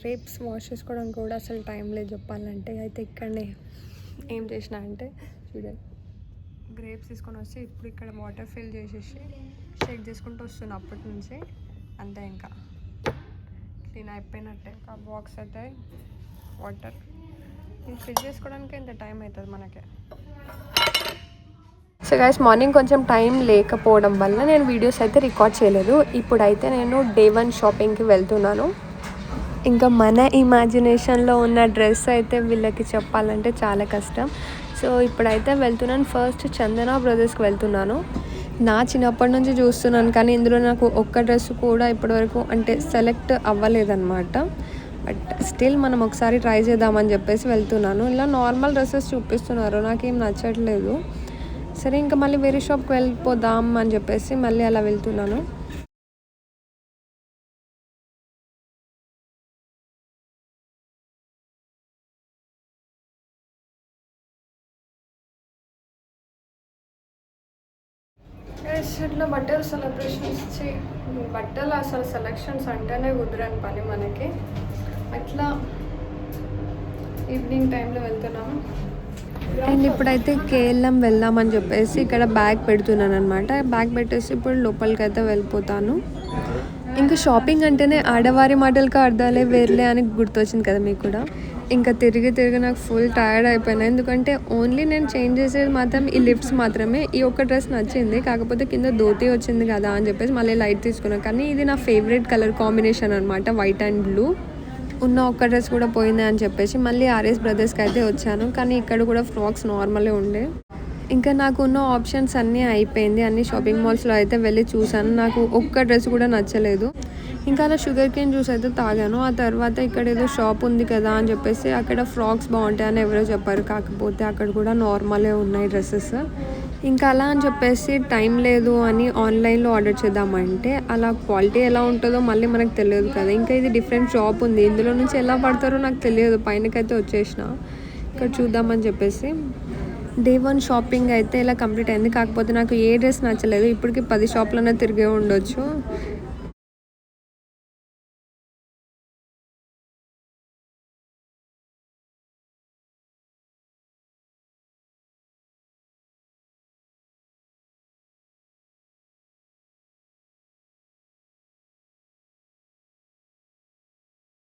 Grapes wash చేసుకోవడానికి కూడా అసలు టైం లేదు చెప్పాలంటే. అయితే ఇక్కడనే ఏం చేసిన అంటే చూడండి, గ్రేప్స్ తీసుకొని వచ్చి ఇప్పుడు ఇక్కడ వాటర్ ఫిల్ చేసేసి షేక్ చేసుకుంటూ వస్తున్నా అప్పటి నుంచి. అంతే, ఇంకా క్లీన్ అయిపోయినట్టే. ఆ బాక్స్ అయితే వాటర్ ఇది ఫిల్ చేసుకోవడానికి ఇంత టైం అవుతుంది మనకి. సో గైస్, మార్నింగ్ కొంచెం టైం లేకపోవడం వల్ల నేను వీడియోస్ అయితే రికార్డ్ చేయలేదు. ఇప్పుడైతే నేను డే 1 షాపింగ్కి వెళ్తున్నాను. ఇంకా మన ఇమాజినేషన్లో ఉన్న డ్రెస్ అయితే వీళ్ళకి చెప్పాలంటే చాలా కష్టం. సో ఇప్పుడైతే వెళ్తున్నాను. ఫస్ట్ చందన బ్రదర్స్కి వెళ్తున్నాను. నా చిన్నప్పటి నుంచి చూస్తున్నాను, కానీ ఇందులో నాకు ఒక్క డ్రెస్ కూడా ఇప్పటివరకు అంటే సెలెక్ట్ అవ్వలేదన్నమాట. బట్ స్టిల్ మనం ఒకసారి ట్రై చేద్దామని చెప్పేసి వెళ్తున్నాను. ఇలా నార్మల్ డ్రెస్సెస్ చూపిస్తున్నారు, నాకేం నచ్చట్లేదు. సరే, ఇంకా మళ్ళీ వేరే షాప్కి వెళ్ళిపోదాం అని చెప్పేసి మళ్ళీ అలా వెళ్తున్నాను. ఇట్లా బట్టలు సెలబ్రేషన్స్ బట్టలు అసలు సెలెక్షన్స్ అంటేనే కుదరని పని మనకి. అట్లా ఈవినింగ్ టైంలో వెళ్తున్నాము. అండ్ ఇప్పుడైతే కేఎల్ఎం వెళ్దామని చెప్పేసి ఇక్కడ బ్యాగ్ పెడుతున్నాను అనమాట. బ్యాగ్ పెట్టేసి ఇప్పుడు లోపలికి అయితే వెళ్ళిపోతాను. ఇంకా షాపింగ్ అంటేనే ఆడవారి మాటలకు అర్థాలే వేర్లే అని గుర్తొచ్చింది కదా మీకు కూడా. ఇంకా తిరిగి నాకు ఫుల్ టైర్డ్ అయిపోయినా, ఎందుకంటే ఓన్లీ నేను చేంజ్ చేసేది మాత్రం ఈ లిప్స్ మాత్రమే. ఈ ఒక్క డ్రెస్ నచ్చింది, కాకపోతే కింద ధోతి వచ్చింది కదా అని చెప్పేసి మళ్ళీ లైట్ తీసుకున్నాను. కానీ ఇది నా ఫేవరెట్ కలర్ కాంబినేషన్ అనమాట, వైట్ అండ్ బ్లూ. ఉన్న ఒక్క డ్రెస్ కూడా పోయింది అని చెప్పేసి మళ్ళీ ఆర్ఎస్ బ్రదర్స్కి అయితే వచ్చాను. కానీ ఇక్కడ కూడా ఫ్రాక్స్ నార్మలే ఉండే. ఇంకా నాకు ఉన్న ఆప్షన్స్ అన్నీ అయిపోయింది. అన్ని షాపింగ్ మాల్స్లో అయితే వెళ్ళి చూసాను, నాకు ఒక్క డ్రెస్ కూడా నచ్చలేదు. ఇంకా అలా షుగర్ కేన్ జ్యూస్ అయితే తాగాను. ఆ తర్వాత ఇక్కడ ఏదో షాప్ ఉంది కదా అని చెప్పేసి అక్కడ ఫ్రాక్స్ బాగుంటాయని ఎవరో చెప్పారు, కాకపోతే అక్కడ కూడా నార్మలే ఉన్నాయి డ్రెస్సెస్. ఇంకా అలా అని చెప్పేసి టైం లేదు అని ఆన్లైన్లో ఆర్డర్ చేద్దామంటే అలా క్వాలిటీ ఎలా ఉంటుందో మళ్ళీ మనకు తెలియదు కదా. ఇంకా ఇది డిఫరెంట్ షాప్ ఉంది, ఇందులో నుంచి ఎలా పడతారో నాకు తెలియదు. పైనకైతే వచ్చేసిన ఇక్కడ చూద్దామని చెప్పేసి. డే 1 షాపింగ్ అయితే ఇలా కంప్లీట్ అయింది. కాకపోతే నాకు ఏ డ్రెస్ నచ్చలేదు. ఇప్పటికి 10 షాపులన్నా తిరిగే ఉండొచ్చు.